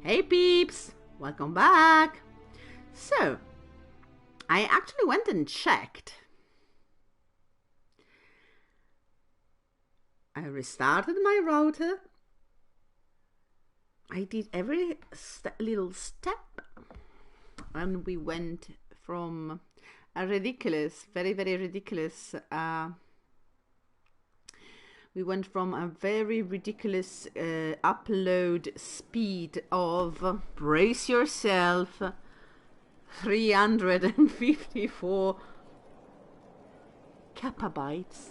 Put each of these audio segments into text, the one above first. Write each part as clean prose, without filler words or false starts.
Hey peeps! Welcome back! So, I actually went and checked. I restarted my router. I did every little step. And we went from a ridiculous, very, very ridiculous... we went from a very ridiculous upload speed of, brace yourself, 354 kbytes,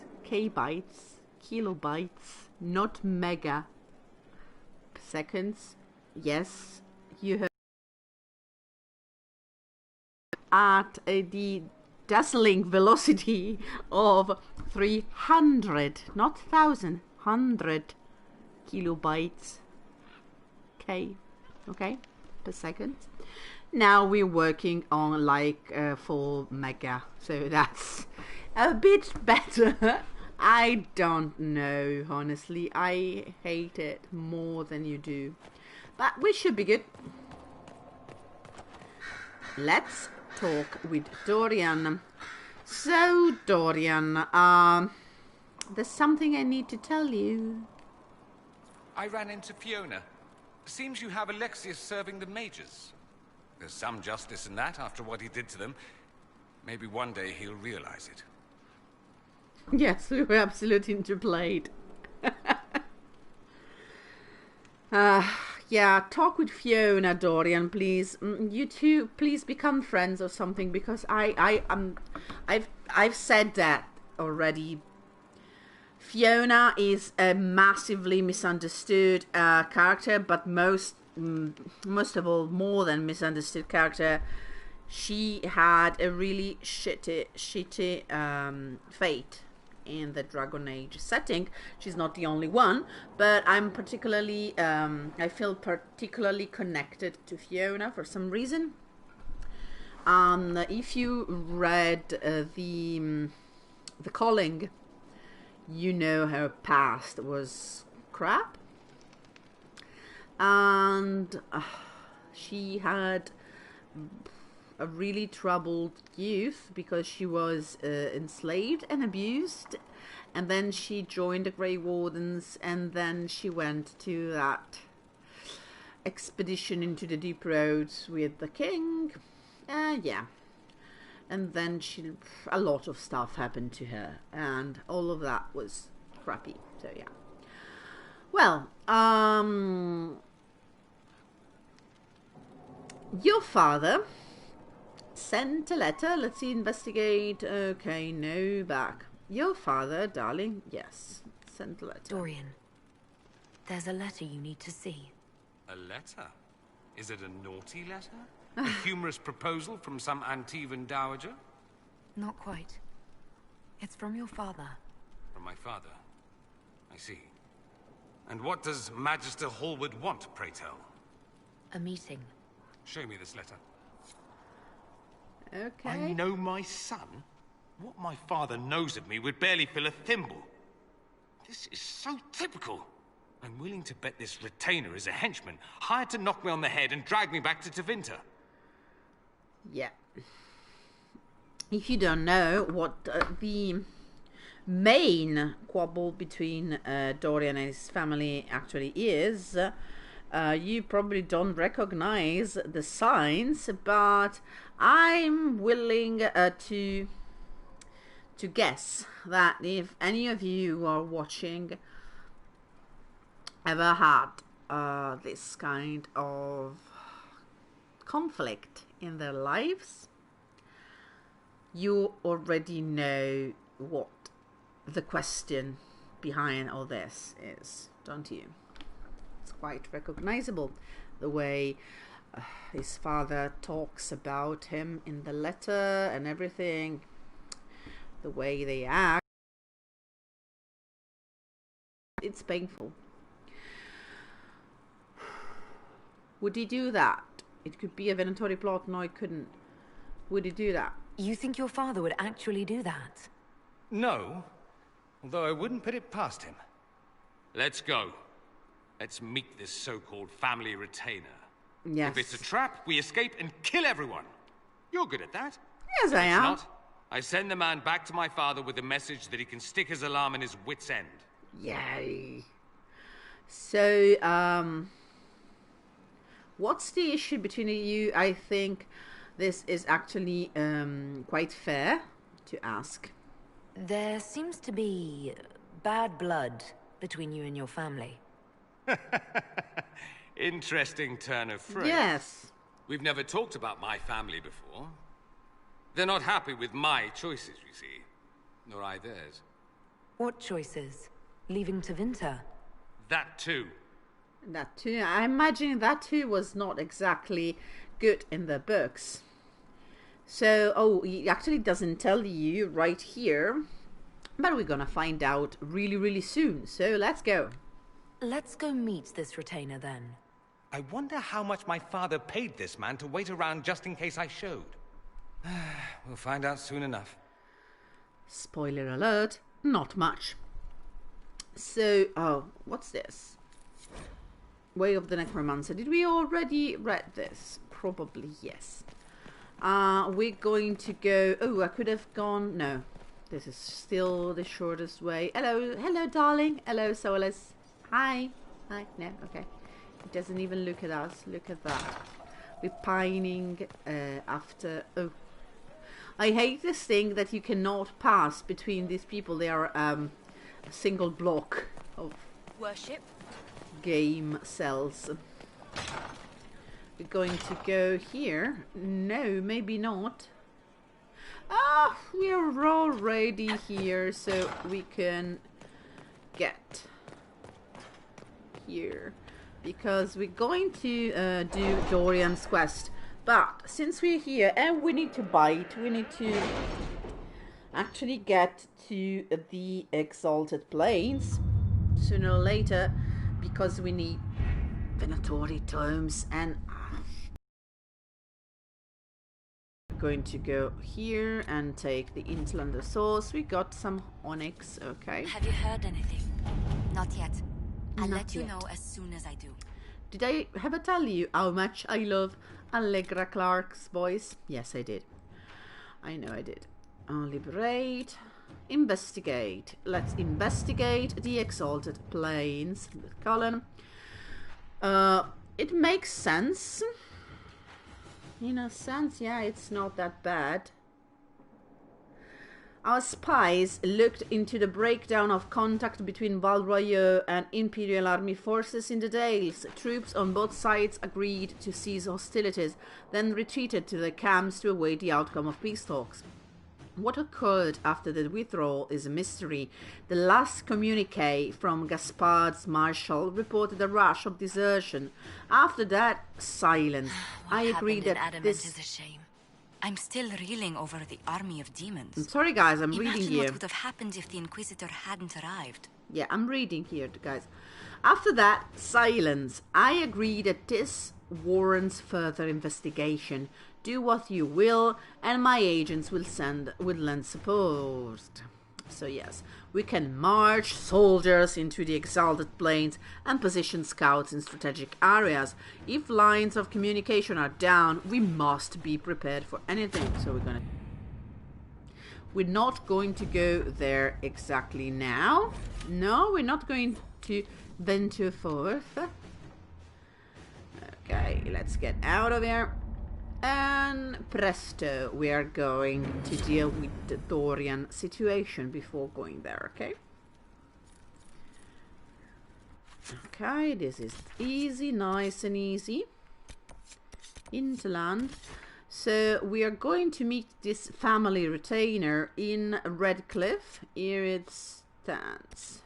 kilobytes, not mega seconds. Yes, you heard, at the dazzling velocity of 300, not 1,000, 100 kilobytes okay, per second. Now we're working on like 4 mega, so that's a bit better. I don't know, honestly. I hate it more than you do, but we should be good. Let's talk with Dorian. So, Dorian, there's something I need to tell you. I ran into Fiona. Seems you have Alexius serving the mages. There's some justice in that after what he did to them. Maybe one day he'll realize it. Yes, we were absolutely interplayed. Yeah, talk with Fiona, Dorian, please. You two, please become friends or something, because I've said that already. Fiona is a massively misunderstood character, but most of all, more than misunderstood character. She had a really shitty fate in the Dragon Age setting. She's not the only one, but I'm particularly I feel particularly connected to Fiona for some reason. If you read the Cullen, you know her past was crap, and she had a really troubled youth because she was enslaved and abused, and then she joined the Grey Wardens, and then she went to that expedition into the deep roads with the king. Yeah, and then a lot of stuff happened to her, and all of that was crappy. So yeah, well, your father sent a letter. Let's see, investigate. Okay, no, back. Your father, darling, yes, sent a letter. Dorian, there's a letter you need to see. A letter? Is it a naughty letter? A humorous proposal from some Antivan dowager? Not quite. It's from your father. From my father? I see. And what does Magister Hallward want, pray tell? A meeting. Show me this letter. Okay. I know my son? What my father knows of me would barely fill a thimble. This is so typical. I'm willing to bet this retainer is a henchman, hired to knock me on the head and drag me back to Tevinter. Yeah. If you don't know what the main quibble between Dorian and his family actually is, you probably don't recognize the signs, but I'm willing to guess that if any of you who are watching ever had this kind of conflict in their lives, you already know what the question behind all this is, don't you? It's quite recognizable, the way his father talks about him in the letter and everything, the way they act. It's painful. Would he do that? It could be a Venatori plot. No, it couldn't. Would he do that? You think your father would actually do that? No, although I wouldn't put it past him. Let's go. Let's meet this so-called family retainer. Yes. If it's a trap, we escape and kill everyone. You're good at that. Yes, I If am. not, I send the man back to my father with a message that he can stick his alarm in his wit's end. Yay. So, what's the issue between you? I think this is actually quite fair to ask. There seems to be bad blood between you and your family. Interesting turn of phrase. Yes. We've never talked about my family before. They're not happy with my choices, you see. Nor I theirs. What choices? Leaving Tevinter? That too. That too. I imagine that too was not exactly good in the books. So, oh, he actually doesn't tell you right here. But we're gonna find out really, really soon. So, let's go. Let's go meet this retainer then. I wonder how much my father paid this man to wait around just in case I showed. We'll find out soon enough. Spoiler alert, not much. So, oh, what's this? Way of the Necromancer. Did we already read this? Probably yes. We're going to go... Oh, I could have gone... No. This is still the shortest way. Hello, hello, darling. Hello, Solas. Hi. Hi. No, okay. It doesn't even look at us. Look at that. We're pining after... Oh. I hate this thing that you cannot pass between these people. They are a single block of Worship? game cells. We're going to go here. No, maybe not. Ah, we're already here, so we can get here. Because we're going to do Dorian's quest. But since we're here and we need to bite, we need to actually get to the Exalted Plains sooner or later, because we need Venatori tomes, and we're going to go here and take the Intlander source. We got some onyx, okay. Have you heard anything? Not yet. I'll Not let you yet. know as soon as I do. Did I ever tell you how much I love Allegra Clark's voice? Yes, I did. I know I did. Liberate. Investigate. Let's investigate the Exalted Plains with Cullen. It makes sense. In a sense, yeah, it's not that bad. Our spies looked into the breakdown of contact between Val Royeaux and Imperial Army forces in the Dales. Troops on both sides agreed to cease hostilities, then retreated to their camps to await the outcome of peace talks. What occurred after the withdrawal is a mystery. The last communique from Gaspard's marshal reported a rush of desertion. After that, silence. I agree that Adamant this... is a shame. I'm still reeling over the army of demons. I'm sorry, guys, I'm reading Imagine here. what would have happened if the Inquisitor hadn't arrived. Yeah, I'm reading here, guys. After that, silence. I agree that this warrants further investigation. Do what you will, and my agents will lend support. So yes, we can march soldiers into the Exalted Plains and position scouts in strategic areas. If lines of communication are down, we must be prepared for anything. So we're not going to go there exactly now. No, we're not going to venture forth. Okay, let's get out of here. And presto, we are going to deal with the Dorian situation before going there, okay? Okay, this is easy, nice and easy. Into land. So we are going to meet this family retainer in Redcliffe. Here it stands.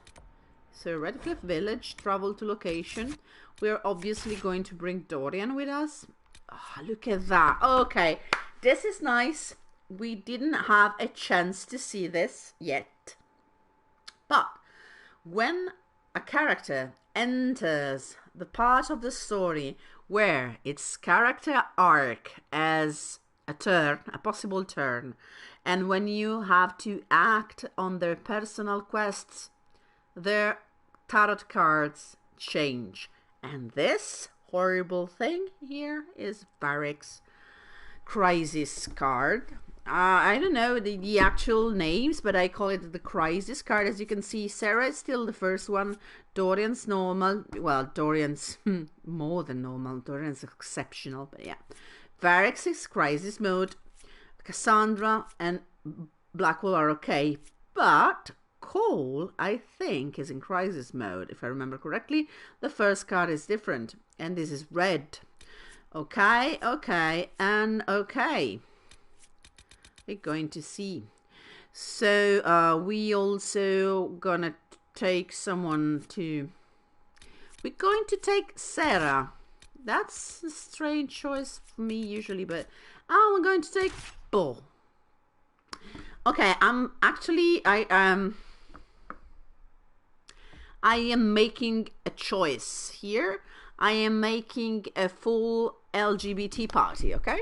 So Redcliffe village, travel to location. We are obviously going to bring Dorian with us. Oh, look at that. Okay, this is nice. We didn't have a chance to see this yet. But when a character enters the part of the story where its character arc as a turn, a possible turn, and when you have to act on their personal quests, their tarot cards change. And this, horrible thing here is Varric's crisis card. I don't know the actual names, but I call it the crisis card. As you can see, Sarah is still the first one. Dorian's normal. Well, Dorian's more than normal. Dorian's exceptional, but yeah. Varric's is crisis mode. Cassandra and Blackwell are okay, but Cole, I think, is in crisis mode. If I remember correctly, the first card is different, and this is red. Okay, and okay. We're going to see. So we also gonna take someone to. We're going to take Sarah. That's a strange choice for me usually, but I'm going to take Bull. Okay, I am making a choice here. I am making a full LGBT party, okay?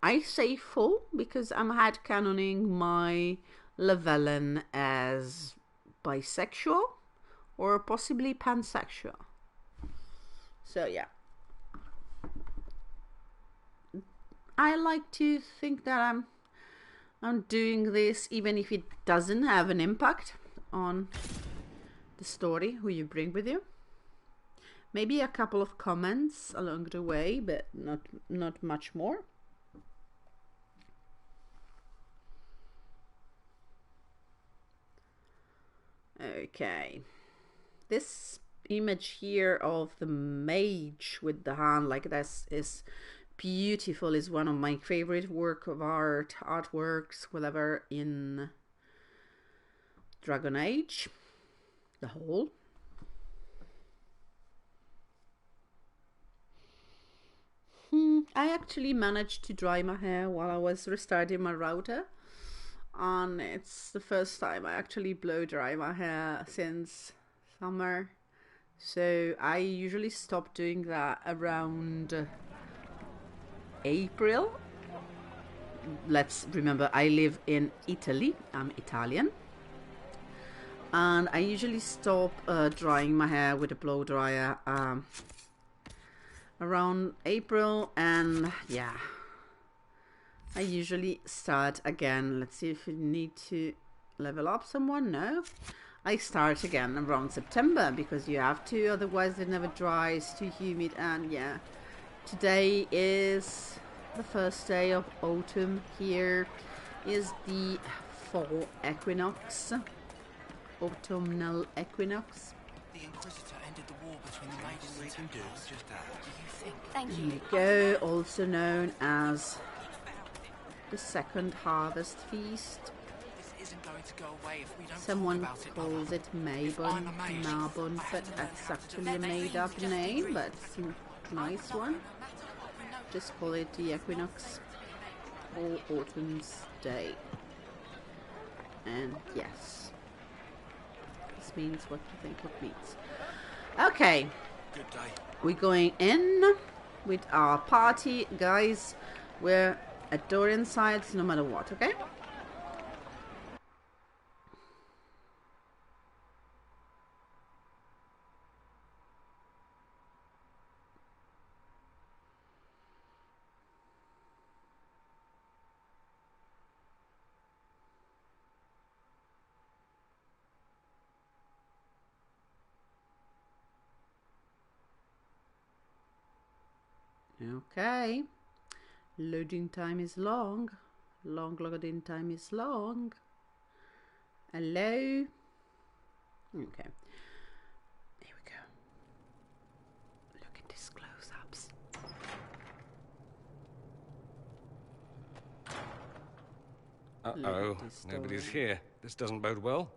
I say full because I'm headcanoning my Llewellyn as bisexual or possibly pansexual. So yeah. I like to think that I'm doing this even if it doesn't have an impact on the story who you bring with you. Maybe a couple of comments along the way, but not much more. Okay. This image here of the mage with the hand like this is beautiful. Is one of my favorite work of artworks, whatever, in Dragon Age. The whole. I actually managed to dry my hair while I was restarting my router, and it's the first time I actually blow dry my hair since summer. So I usually stop doing that around April. Let's remember, I live in Italy. I'm Italian. And I usually stop drying my hair with a blow dryer around April, and yeah, I usually start again. Let's see if we need to level up someone. No, I start again around September because you have to, otherwise it never dries, too humid. And yeah, today is the first day of autumn. Here is the fall equinox, autumnal equinox. The Inquisitor ended the war between the Mages and Templars. Do you think? Thank Here you. we go, also known as the second harvest feast. This isn't going to go away if we don't Someone talk about it, calls it Mabon, Marbon, but that's actually a made-up name, but it's a nice one. Just call it the Equinox or Autumn's Day. And yes, this means what you think it means. Okay, Good day. we're going in with our party, guys. We're at Dorian's side no matter what, okay? Okay. Loading time is long. Loading time is long. Hello. Okay. Here we go. Look at these close-ups. Uh-oh, nobody's here. This doesn't bode well.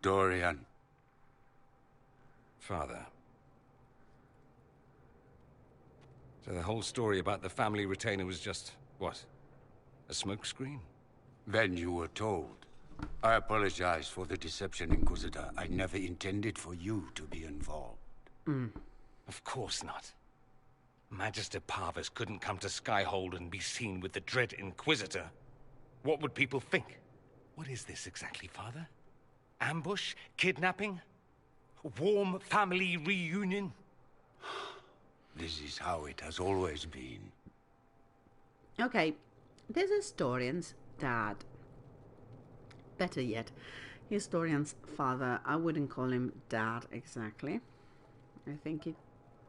Dorian. Father. So the whole story about the family retainer was just, what? A smokescreen? Then you were told. I apologize for the deception, Inquisitor. I never intended for you to be involved. Of course not. Magister Parvus couldn't come to Skyhold and be seen with the dread Inquisitor. What would people think? What is this exactly, Father? Ambush? Kidnapping? A warm family reunion? This is how it has always been. Okay, this is Dorian's dad. Better yet, he's Dorian's father. I wouldn't call him dad exactly. I think he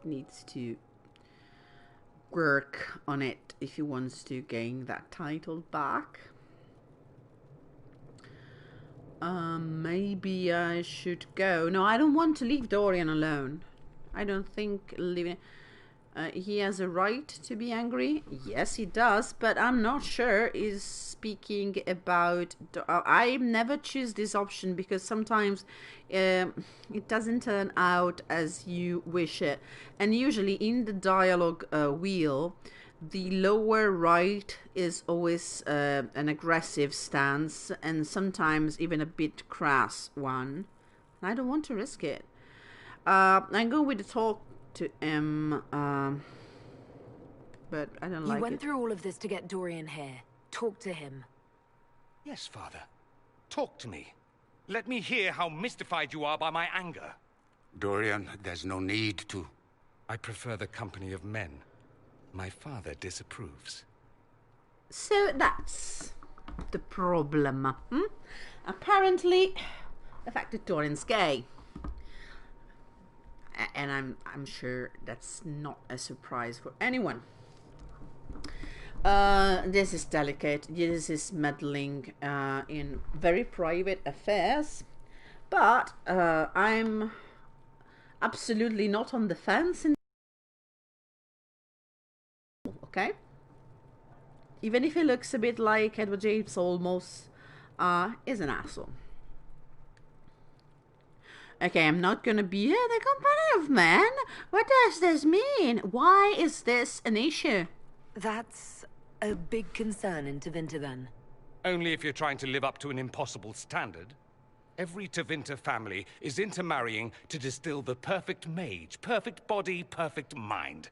needs to work on it if he wants to gain that title back. Maybe I should go. No, I don't want to leave Dorian alone. I don't think leaving... he has a right to be angry. Yes, he does, but I'm not sure he's speaking about... I never choose this option because sometimes it doesn't turn out as you wish it. And usually in the dialogue wheel, the lower right is always an aggressive stance and sometimes even a bit crass one. I don't want to risk it. I'm going with the talk to him, but I don't like it. You went through all of this to get Dorian here. Talk to him. Yes, Father. Talk to me. Let me hear how mystified you are by my anger. Dorian, there's no need to. I prefer the company of men. My father disapproves. So that's the problem. Apparently, the fact that Dorian's gay. And I'm sure that's not a surprise for anyone. This is delicate. This is meddling in very private affairs. But I'm absolutely not on the fence. Okay? Even if he looks a bit like Edward James Olmos, is an asshole. Okay, I'm not gonna be the company of men. What does this mean? Why is this an issue? That's a big concern in Tevinter then. Only if you're trying to live up to an impossible standard. Every Tevinter family is intermarrying to distill the perfect mage, perfect body, perfect mind,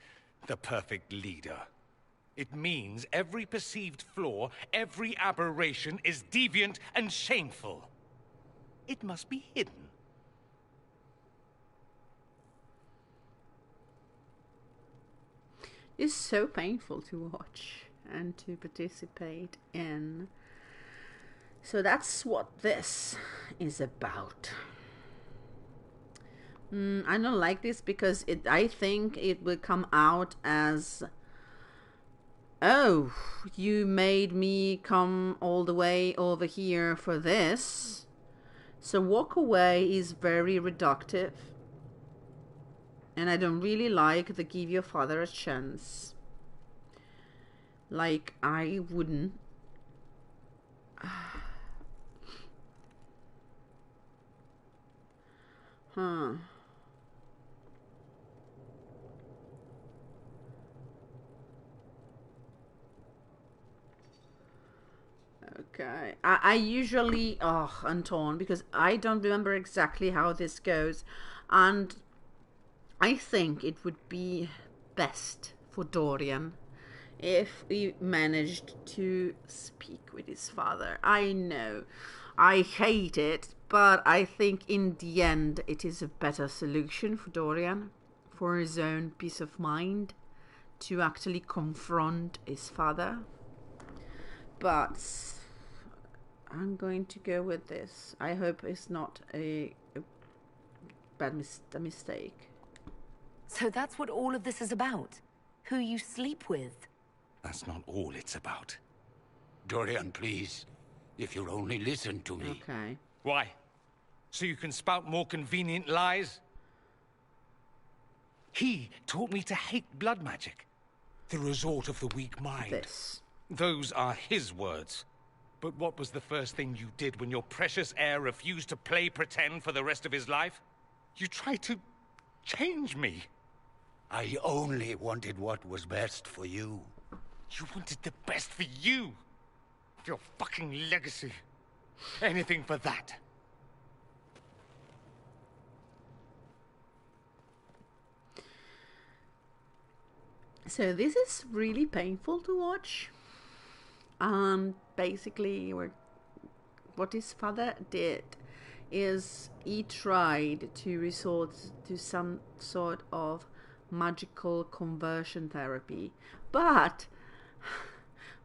the perfect leader. It means every perceived flaw, every aberration is deviant and shameful. It must be hidden. It's so painful to watch and to participate in. So that's what this is about. I don't like this because I think it will come out as, oh, you made me come all the way over here for this. So walk away is very reductive. And I don't really like the give your father a chance. Like, I wouldn't. Huh. Okay. I usually... Oh, I'm torn because I don't remember exactly how this goes. And I think it would be best for Dorian if he managed to speak with his father. I know, I hate it, but I think in the end it is a better solution for Dorian, for his own peace of mind, to actually confront his father. But I'm going to go with this. I hope it's not a mistake. So that's what all of this is about? Who you sleep with? That's not all it's about. Dorian, please. If you'll only listen to me. Okay. Why? So you can spout more convenient lies? He taught me to hate blood magic. The resort of the weak mind. This. Those are his words. But what was the first thing you did when your precious heir refused to play pretend for the rest of his life? You tried to change me. I only wanted what was best for you. You wanted the best for you. Your fucking legacy. Anything for that. So this is really painful to watch. Basically, what his father did is he tried to resort to some sort of magical conversion therapy. But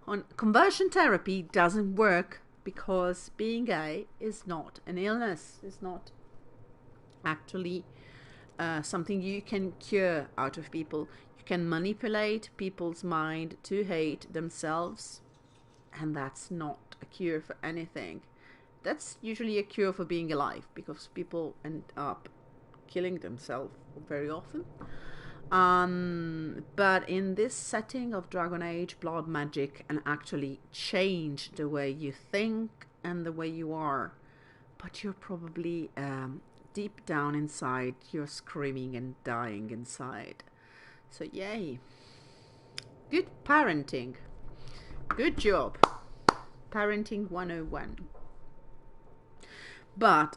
on conversion therapy doesn't work because being gay is not an illness. It's not actually something you can cure out of people. You can manipulate people's mind to hate themselves, and that's not a cure for anything. That's usually a cure for being alive, because people end up killing themselves very often. But in this setting of Dragon Age, blood magic can actually change the way you think and the way you are. But you're probably deep down inside, you're screaming and dying inside. So yay. Good parenting. Good job. Parenting 101. But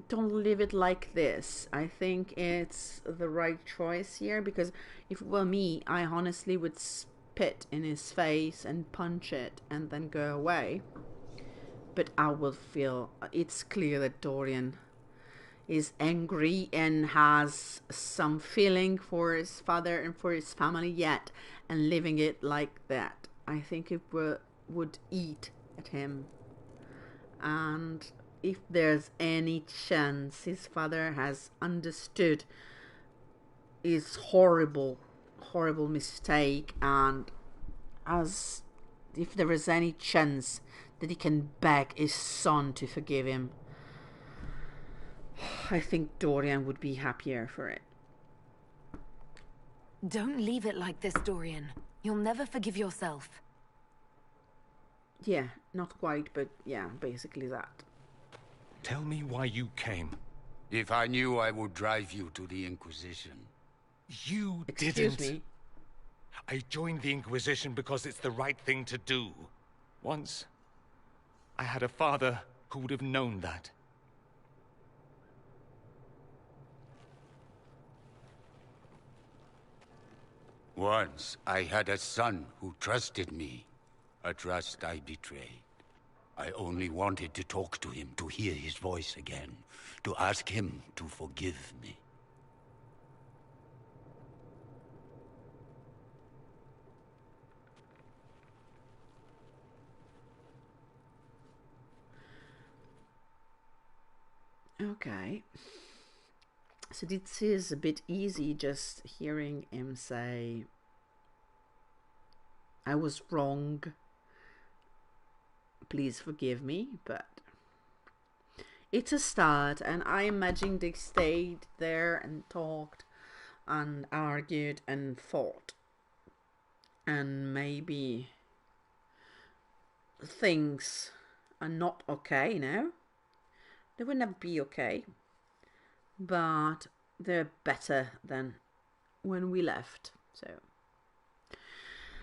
don't leave it like this. I think it's the right choice here, because if it were me, I honestly would spit in his face and punch it and then go away. But I will feel, it's clear that Dorian is angry and has some feeling for his father and for his family yet, and living it like that, I think it would eat at him. And if there's any chance his father has understood his horrible mistake, and as if there is any chance that he can beg his son to forgive him, I think Dorian would be happier for it. Don't leave it like this, Dorian. You'll never forgive yourself. Yeah, not quite, but yeah, basically that. Tell me why you came. If I knew, I would drive you to the Inquisition. You Excuse didn't. me. I joined the Inquisition because it's the right thing to do. Once, I had a father who would have known that. Once, I had a son who trusted me. A trust I betrayed. I only wanted to talk to him, to hear his voice again, to ask him to forgive me. Okay. So this is a bit easy, just hearing him say, I was wrong, please forgive me, but it's a start, and I imagine they stayed there and talked and argued and fought, and maybe things are not okay now. They will never be okay, but they're better than when we left. So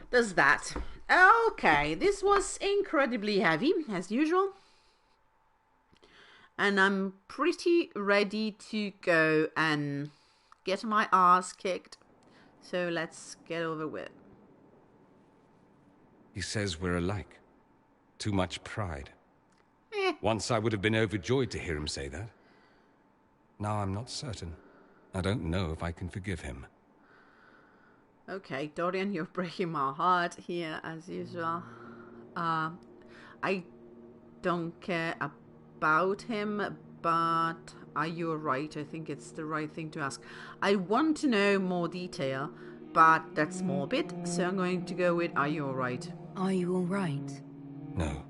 there's that. Okay, this was incredibly heavy as usual, and I'm pretty ready to go and get my ass kicked, so let's get over with it. He says we're alike. Too much pride. Once I would have been overjoyed to hear him say that. Now I'm not certain. I don't know if I can forgive him. Okay, Dorian, you're breaking my heart here as usual. I don't care about him, but are you right? I think it's the right thing to ask. I want to know more detail, but that's morbid, so I'm going to go with, are you alright? Are you alright? No,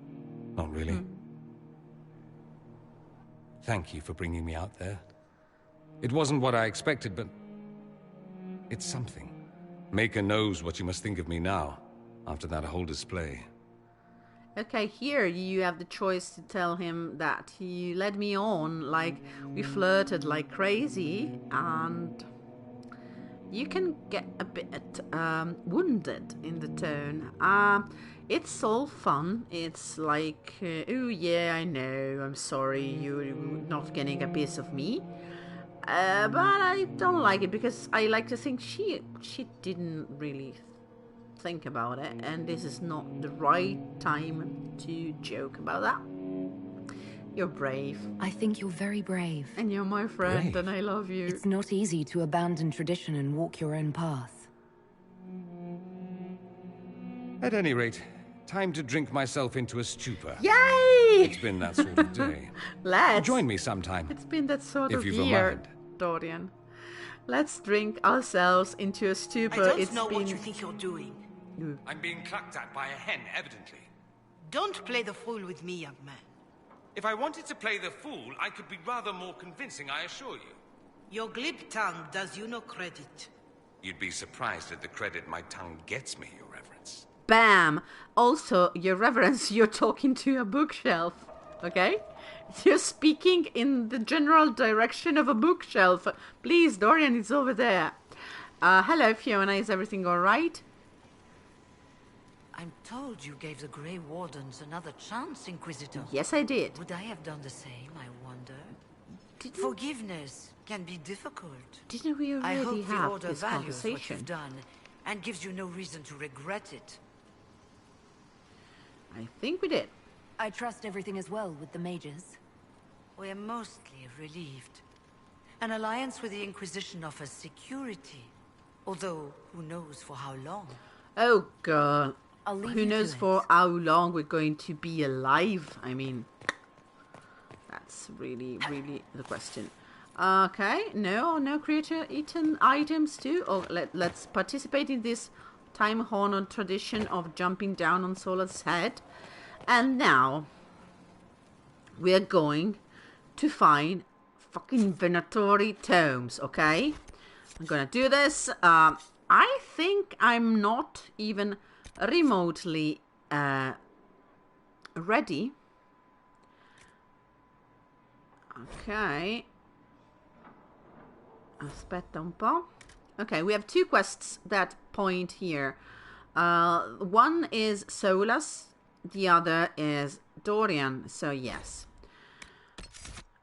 not really. Thank you for bringing me out there. It wasn't what I expected, but it's something. Maker knows what you must think of me now, after that whole display. Okay, here you have the choice to tell him that he led me on, like we flirted like crazy, and you can get a bit wounded in the tone. It's all fun. It's like, oh yeah, I know, I'm sorry, you're not getting a piece of me. But I don't like it, because I like to think she didn't really think about it, and this is not the right time to joke about that. You're brave. I think you're very brave. And you're my friend, Brave? and I love you. It's not easy to abandon tradition and walk your own path. At any rate, time to drink myself into a stupor. Yay! It's been that sort of day. Let's. Join me sometime. It's been that sort If of you've a year, mind. Dorian. Let's drink ourselves into a I stupor. don't know what you think you're doing. I'm being clucked at by a hen, evidently. Don't play the fool with me, young man. If I wanted to play the fool, I could be rather more convincing, I assure you. Your glib tongue does you no credit. You'd be surprised at the credit my tongue gets me, Your Reverence. Bam! Also, Your Reverence, you're talking to a bookshelf, okay? You're speaking in the general direction of a bookshelf. Please, Dorian is over there. Hello, Fiona, is everything alright? I'm told you gave the Grey Wardens another chance, Inquisitor. Yes, I did. Would I have done the same, I wonder? Didn't, Forgiveness can be difficult. didn't we I already hope the have Order this values what conversation? you've done, and gives you no reason to regret it. I think we did. I trust everything is well with the mages. We're mostly relieved. An alliance with the Inquisition offers security. Although, who knows for how long? Oh, God. I'll leave Who you knows to for it. how long we're going to be alive? I mean, that's really, really the question. Okay, no creature-eaten items too. Oh, let's participate in this time-honored tradition of jumping down on Solas' head. And now, we're going to find fucking Venatori tomes, okay? I'm gonna do this. I think I'm not even remotely ready. Okay. Aspetta un po'. Okay, we have two quests that point here. One is Solas, the other is Dorian, so yes.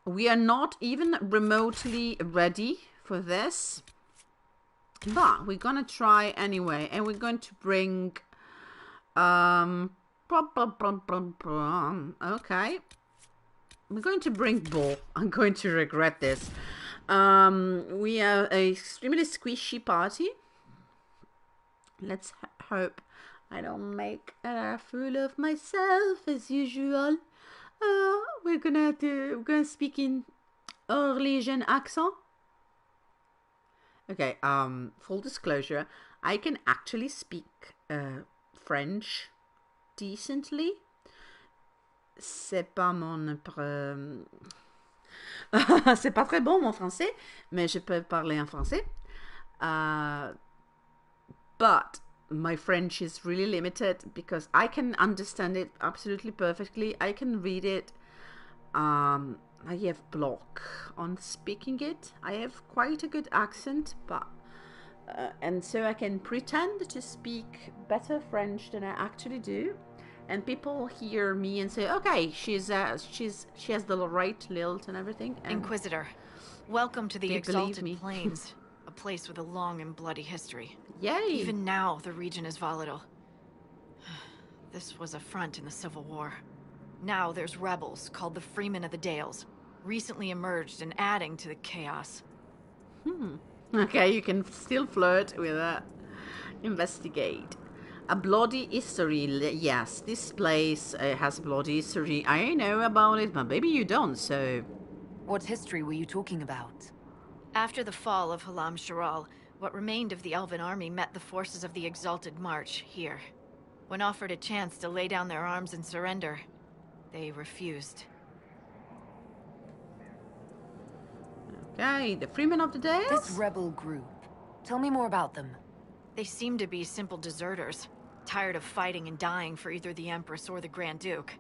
We are not even remotely ready for this, but we're gonna try anyway, and we're going to bring okay, we're going to bring Bo. I'm going to regret this. We are a extremely squishy party. Let's hope I don't make a fool of myself as usual. We're gonna speak in Orlésian accent. Okay, full disclosure, I can actually speak French decently. C'est pas mon c'est pas très bon mon français, mais je peux parler en français. But my French is really limited because I can understand it absolutely perfectly. I can read it. I have block on speaking it. I have quite a good accent, but and so I can pretend to speak better French than I actually do. And people hear me and say, "Okay, she has the right lilt and everything." And Inquisitor, welcome to the they believe Exalted me. Plains, a place with a long and bloody history. Yay! Even now, the region is volatile. This was a front in the Civil War. Now there's rebels called the Freemen of the Dales, recently emerged and adding to the chaos. Okay, you can still flirt with that. Investigate. A bloody history. Yes, this place has a bloody history. I know about it, but maybe you don't, so... What history were you talking about? After the fall of Halam Sharal, what remained of the Elven army met the forces of the Exalted March here. When offered a chance to lay down their arms and surrender, they refused. Okay, the Freemen of the Dales? This rebel group. Tell me more about them. They seem to be simple deserters, tired of fighting and dying for either the Empress or the Grand Duke.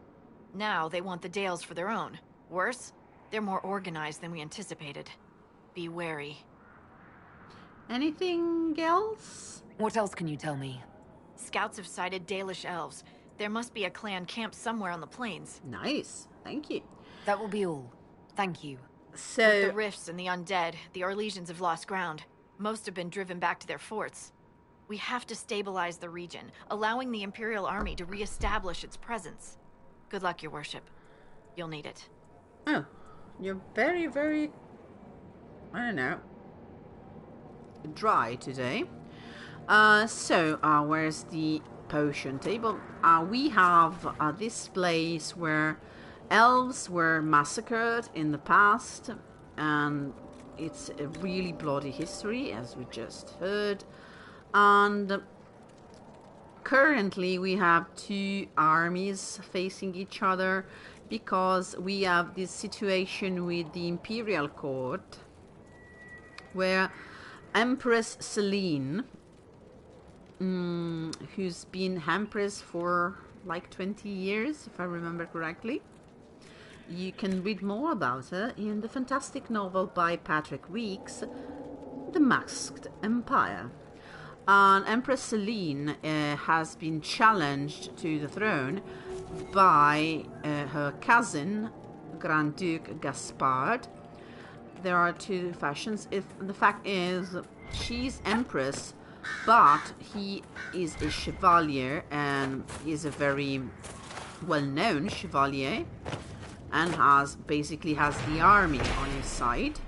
Now they want the Dales for their own. Worse, they're more organized than we anticipated. Be wary. Anything else? What else can you tell me? Scouts have sighted Dalish elves. There must be a clan camped somewhere on the plains. Nice, thank you. That will be all. Thank you. So, The rifts and the undead, the Orlesians have lost ground. Most have been driven back to their forts. We have to stabilize the region, allowing the Imperial Army to re-establish its presence. Good luck, Your Worship. You'll need it. Oh, you're very, very, I don't know, dry today. Where's the potion table? We have this place where elves were massacred in the past, and it's a really bloody history, as we just heard. And currently we have two armies facing each other because we have this situation with the Imperial Court where Empress Celine, who's been Empress for like 20 years, if I remember correctly. You can read more about her in the fantastic novel by Patrick Weeks, The Masked Empire. And Empress Celine has been challenged to the throne by her cousin, Grand Duke Gaspard. There are two factions. The fact is, she's Empress, but he is a chevalier, and is a very well-known chevalier, and basically has the army on his side.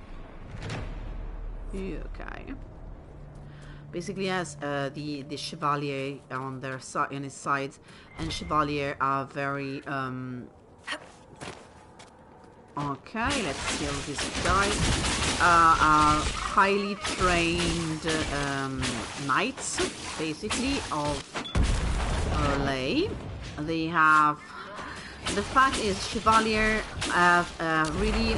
Okay. Basically has the chevalier on his sides, and chevalier are very okay, let's kill this guy. Are highly trained knights, basically, of Orlais. They have... The fact is, Chevalier have really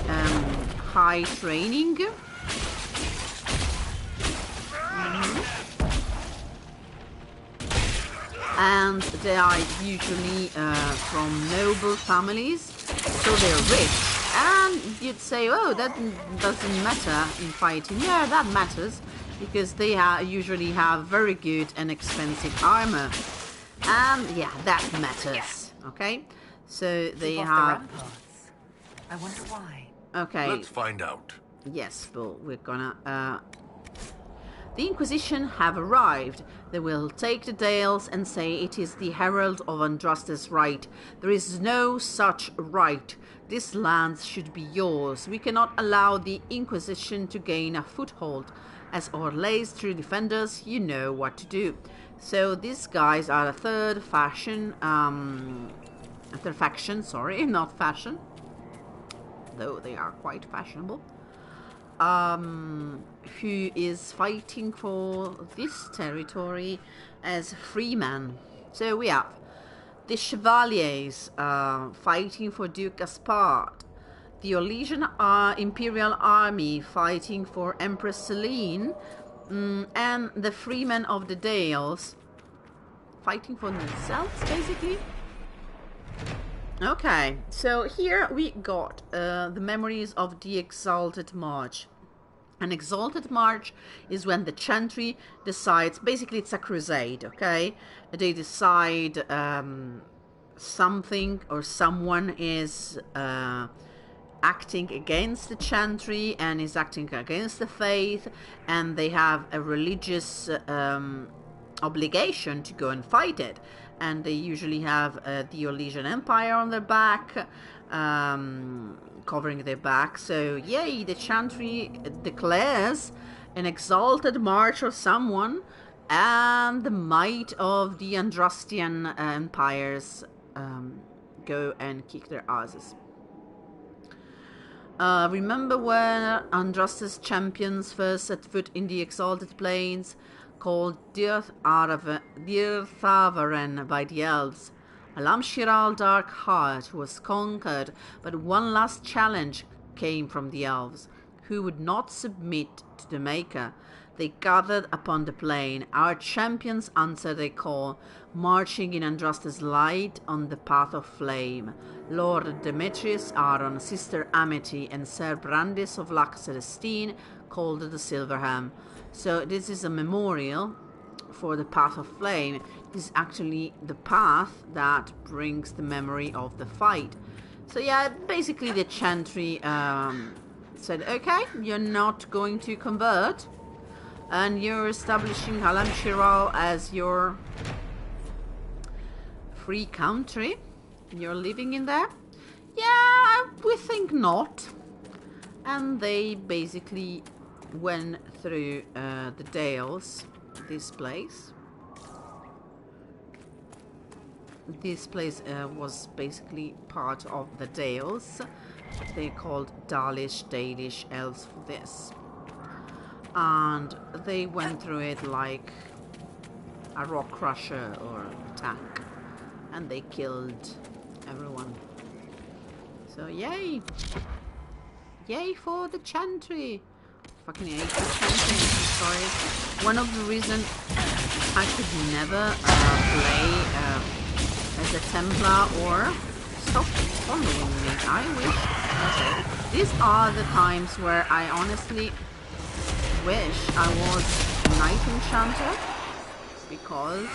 high training. And they are usually from noble families, so they're rich. And you'd say, oh, that doesn't matter in fighting. Yeah, that matters, because they usually have very good and expensive armor. And yeah, that matters. Okay, so they have... I wonder why. Okay. Let's find out. Yes, but we're gonna... The Inquisition have arrived. They will take the Dales and say it is the herald of Andraste's right. There is no such right. This land should be yours. We cannot allow the Inquisition to gain a foothold. As Orlais' true defenders, you know what to do. So these guys are a third faction, sorry, not fashion. Though they are quite fashionable. Who is fighting for this territory as freemen. So we have the Chevaliers fighting for Duke Gaspard, the Orlesian Imperial Army fighting for Empress Celine, and the Freemen of the Dales fighting for themselves, basically. Okay, so here we got the memories of the Exalted March. An Exalted March is when the Chantry decides, basically it's a crusade, okay? They decide something or someone is acting against the Chantry and is acting against the faith, and they have a religious obligation to go and fight it. And they usually have the Orlesian Empire on their back, covering their back. So, yay, the Chantry declares an exalted march of someone, and the might of the Andrastian empires go and kick their asses. Remember when Andraste's champions first set foot in the Exalted Plains, called Dirthavaren by the elves? Alamshiral Dark Heart was conquered, but one last challenge came from the elves, who would not submit to the Maker. They gathered upon the plain. Our champions answered their call, marching in Andraste's light on the path of flame. Lord Demetrius Aaron, Sister Amity, and Sir Brandis of Lac Celestine called the Silverham. So this is a memorial for the path of flame. This is actually the path that brings the memory of the fight. So yeah, basically the Chantry said, okay, you're not going to convert, and you're establishing Alamshiral as your free country. You're living in there. Yeah, we think not. And they basically went through the Dales, this place. This place was basically part of the Dales. They called Dalish elves for this. And they went through it like a rock crusher or a tank. And they killed everyone. So yay! Yay for the Chantry! Fucking hate the Chantry, I'm sorry. One of the reasons I could never play as a Templar or stop following me. I wish. Okay. These are the times where I honestly wish I was a Knight Enchanter, because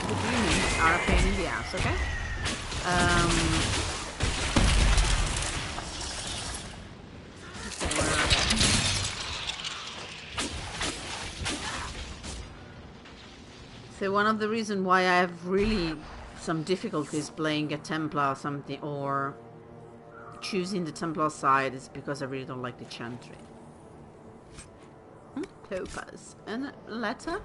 the demons are a pain in the ass, okay? So one of the reasons why I have really some difficulties playing a Templar or something, or choosing the Templar side, is because I really don't like the Chantry. Topaz. And a letter.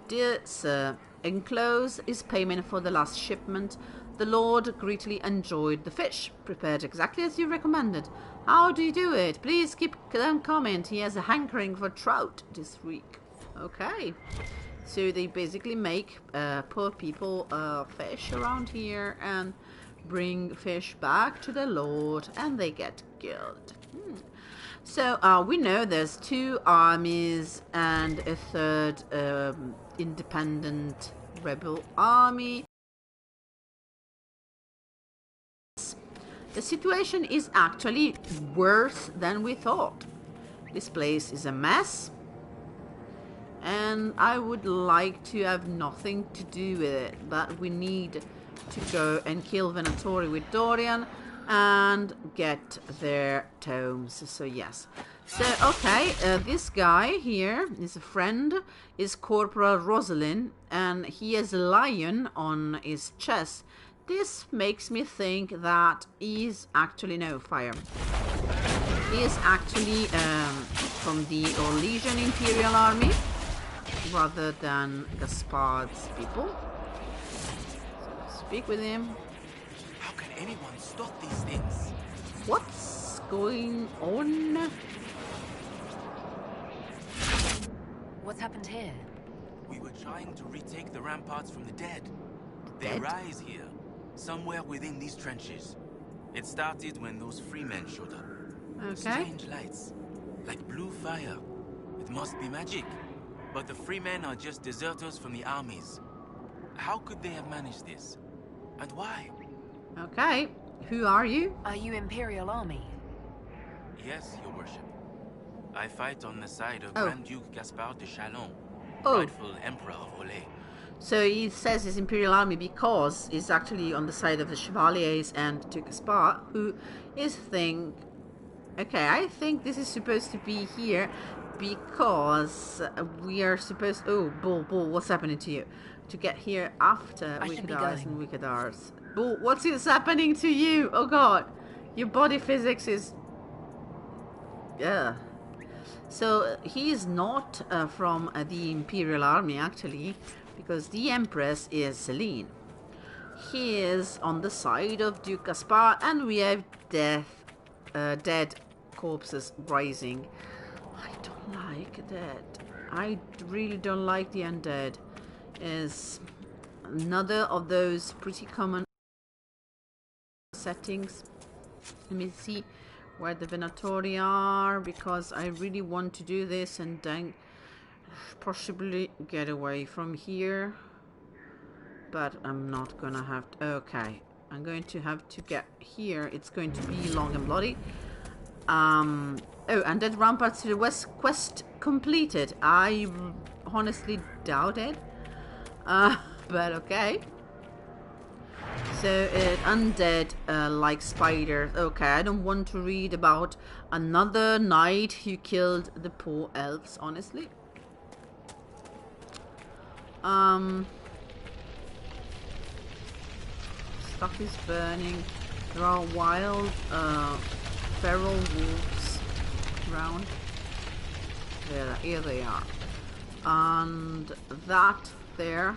Dear Sir, enclosed is payment for the last shipment. The Lord greatly enjoyed the fish, prepared exactly as you recommended. How do you do it? Please keep them coming. He has a hankering for trout this week. Okay. So they basically make poor people fish around here and bring fish back to the Lord, and they get killed. So we know there's 2 armies and a 3rd independent rebel army. The situation is actually worse than we thought. This place is a mess, and I would like to have nothing to do with it, but we need to go and kill Venatori with Dorian and get their tomes. So yes. So okay, this guy here is a friend, is Corporal Rosalind, and he has a lion on his chest. This makes me think that he's actually fire. He is actually from the Orlesian Imperial Army rather than Gaspard's people. So speak with him. How can anyone stop these things? What's going on? What's happened here? We were trying to retake the ramparts from the dead. They Dead? rise here, somewhere within these trenches. It started when those freemen showed up. Okay. Strange lights, like blue fire. It must be magic. But the freemen are just deserters from the armies. How could they have managed this? And why? Okay. Who are you? Are you Imperial Army? Yes, your worship. I fight on the side of Oh. Grand Duke Gaspard de Chalon, Oh. rightful Emperor of Olay. So he says his Imperial Army because he's actually on the side of the Chevaliers and Duke Gaspard, who is okay, I think this is supposed to be here because we are supposed... Oh, Bull, what's happening to you? To get here after I should Wicked be Eyes going. and Wicked Hours. Bull, what's happening to you? Oh god, your body physics is... Yeah. So he is not from the Imperial Army actually, because the Empress is Celine. He is on the side of Duke Gaspard, and we have dead corpses rising. I don't like that. I really don't like the undead. Is another of those pretty common settings. Let me see where the Venatori are, because I really want to do this and then possibly get away from here. But I'm not gonna have to... Okay, I'm going to have to get here. It's going to be long and bloody. Oh, and that ramparts to the west quest completed. I honestly doubt it. But okay. So, undead, like spiders. Okay, I don't want to read about another knight who killed the poor elves, honestly. stuff is burning. There are wild, feral wolves around. Here they are. And that there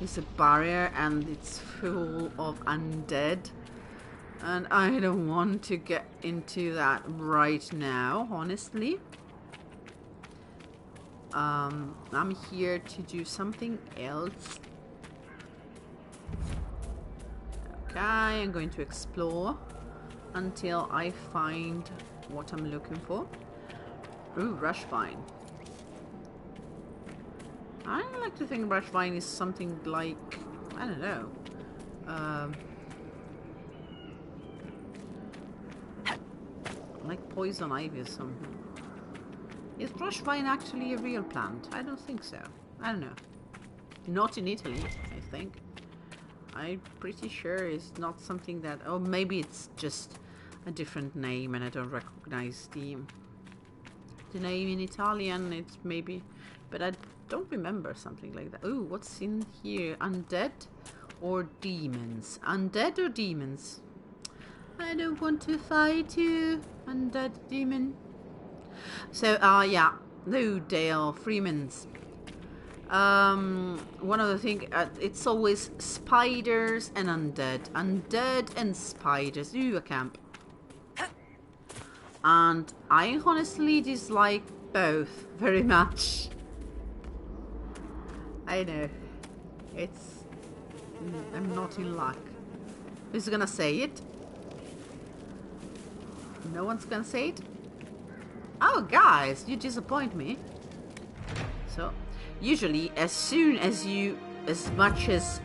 is a barrier, and it's full of undead. And I don't want to get into that right now, honestly. I'm here to do something else. Okay, I'm going to explore until I find what I'm looking for. Ooh, rush vine. I like to think rush vine is something like, I don't know, like poison ivy or something. Is rush vine actually a real plant? I don't think so. I don't know. Not in Italy, I think. I'm pretty sure it's not something that... Oh, maybe it's just a different name and I don't recognize the name in Italian. It's maybe... But I don't remember something like that. Oh, what's in here? Undead or demons? Undead or demons? I don't want to fight you, undead demon. So, yeah, Dale Freeman's. One of the things, it's always spiders and undead. Undead and spiders. Ooh, a camp. And I honestly dislike both very much. I know. It's... I'm not in luck. Who's gonna say it? No one's gonna say it? Oh, guys, you disappoint me. So, usually, as soon as you... As much as...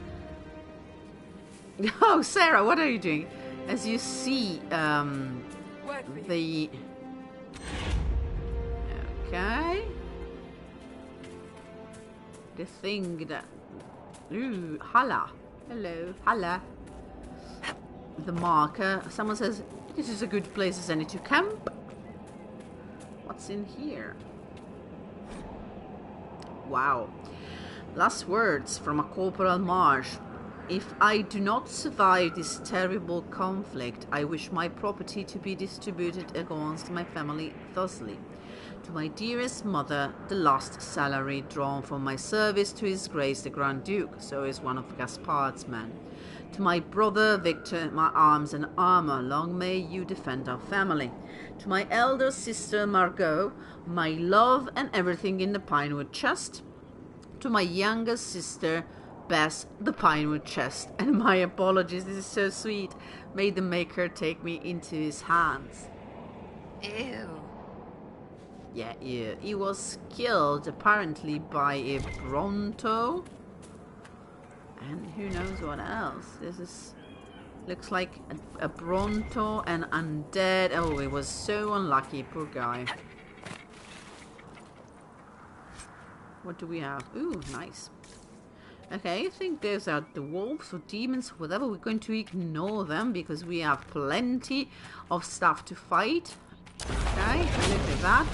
Oh, Sarah, what are you doing? As you see, the... Okay. The thing that... Ooh, Hala. Hello, Hala. The marker. Someone says, this is a good place as any to camp. What's in here? Wow. Last words from a Corporal Marsh. If I do not survive this terrible conflict, I wish my property to be distributed against my family thusly. To my dearest mother, the last salary drawn from my service to His Grace the Grand Duke, so is one of Gaspard's men. To my brother Victor, my arms and armor, long may you defend our family. To my elder sister Margot, my love and everything in the Pinewood chest. To my younger sister Bess, the Pinewood chest. And my apologies, this is so sweet. May the Maker take me into his hands. Ew. Yeah, ew. He was killed apparently by a Bronto. And who knows what else. This is... Looks like a Bronto and undead. Oh, he was so unlucky, poor guy. What do we have? Ooh, nice. Okay, I think those are the wolves or demons, whatever. We're going to ignore them because we have plenty of stuff to fight. Okay, look at that.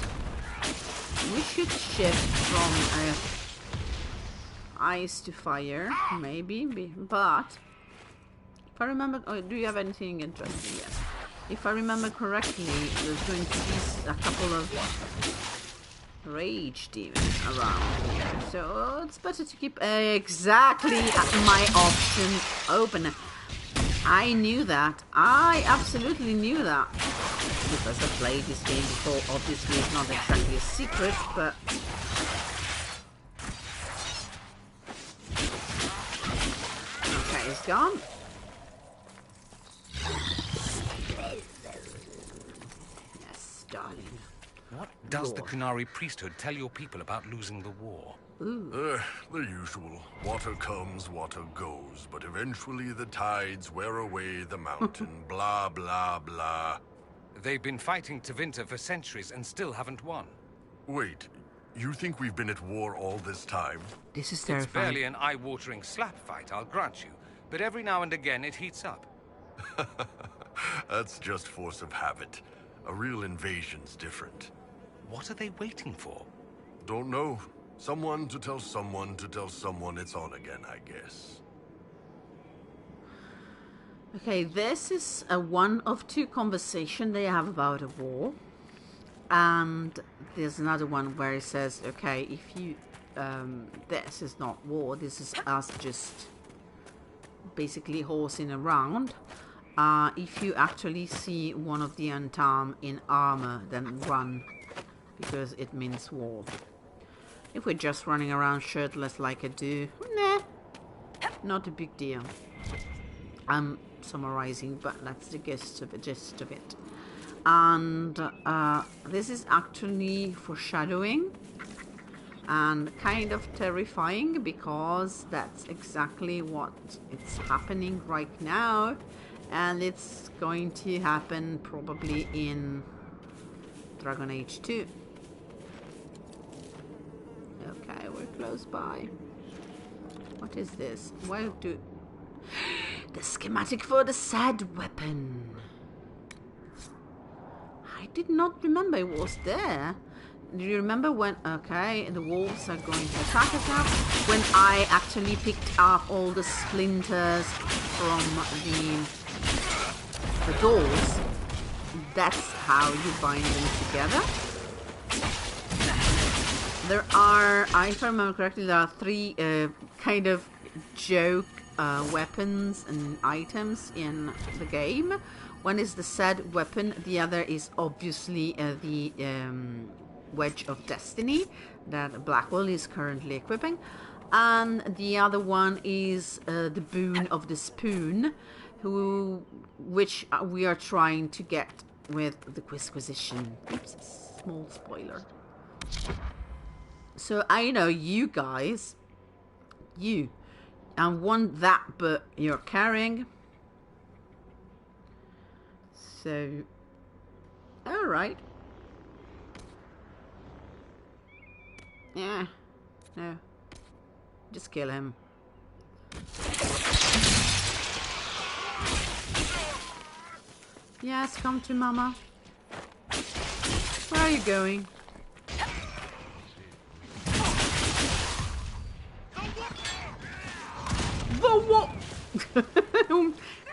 We should shift from ice to fire, maybe, but if I remember, oh, do you have anything interesting? Yes. If I remember correctly, there's going to be a couple of rage demons around here, so it's better to keep exactly my options open. I knew that. I absolutely knew that. Because I played this game before, obviously it's not exactly a secret, but... Okay, it's gone. Yes, darling. What does the Kunari priesthood tell your people about losing the war? The usual. Water comes, water goes, but eventually the tides wear away the mountain. Blah, blah, blah. They've been fighting Tevinter for centuries and still haven't won. Wait, you think we've been at war all this time? This is terrifying. It's barely an eye-watering slap fight, I'll grant you. But every now and again it heats up. That's just force of habit. A real invasion's different. What are they waiting for? Don't know. Someone to tell someone to tell someone it's on again, I guess. Okay, this is a one of two conversation they have about a war. And there's another one where it says, okay, if you... this is not war, this is us just basically horsing around. If you actually see one of the Untarmed in armor, then run, because it means war. If we're just running around shirtless like I do, nah, not a big deal. I'm summarizing, but that's the gist of it. And this is actually foreshadowing and kind of terrifying, because that's exactly what it's happening right now, and it's going to happen probably in Dragon Age 2. Okay, we're close by. What is this? Why do... The schematic for the sad weapon. I did not remember it was there. Do you remember when... Okay, the wolves are going to attack us now. When I actually picked up all the splinters from the doors. That's how you bind them together. There are, if I remember correctly, there are three kind of joke weapons and items in the game. One is the sad weapon, the other is obviously the Wedge of Destiny that Blackwell is currently equipping, and the other one is the Boon of the Spoon, which we are trying to get with the Inquisition. Oops, small spoiler. So I know you guys, want that, but you're carrying. So, all right. Yeah, no, just kill him. Yes, come to Mama. Where are you going? The what?